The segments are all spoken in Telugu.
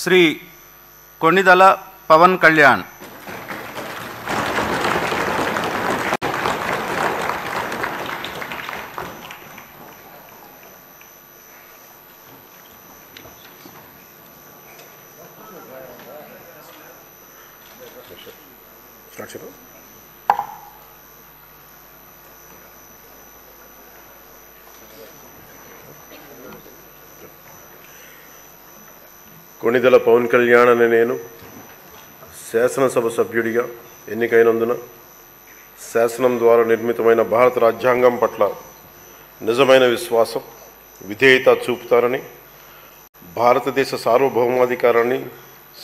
శ్రీ కొణిదల పవన్ కళ్యాణ్. కొణిదెల పవన్ కళ్యాణ్ అనే నేను శాసనసభ సభ్యుడిగా ఎన్నికైనందున శాసనం ద్వారా నిర్మితమైన భారత రాజ్యాంగం పట్ల నిజమైన విశ్వాసం, విధేయత చూపుతానని, భారతదేశ సార్వభౌమాధికారాన్ని,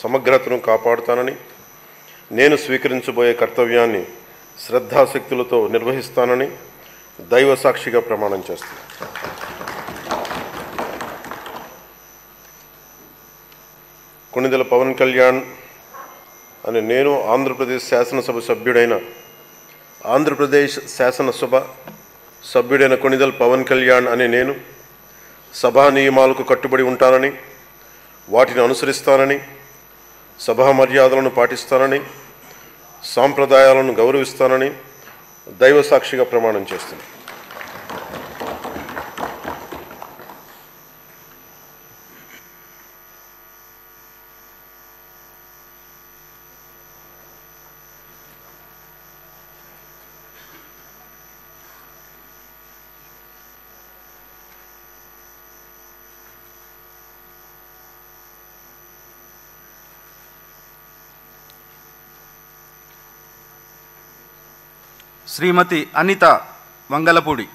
సమగ్రతను కాపాడుతానని, నేను స్వీకరించబోయే కర్తవ్యాన్ని శ్రద్ధాశక్తులతో నిర్వహిస్తానని దైవ సాక్షిగా ప్రమాణం చేస్తాను. కొణిదెల పవన్ కళ్యాణ్ అని నేను ఆంధ్రప్రదేశ్ శాసనసభ సభ్యుడైన కొణిదెల పవన్ కళ్యాణ్ అని నేను సభా నియమాలకు కట్టుబడి ఉంటానని, వాటిని అనుసరిస్తానని, సభా మర్యాదలను పాటిస్తానని, సాంప్రదాయాలను గౌరవిస్తానని దైవ సాక్షిగా ప్రమాణం చేస్తున్నాను. శ్రీమతి అనిత వంగలపూడి.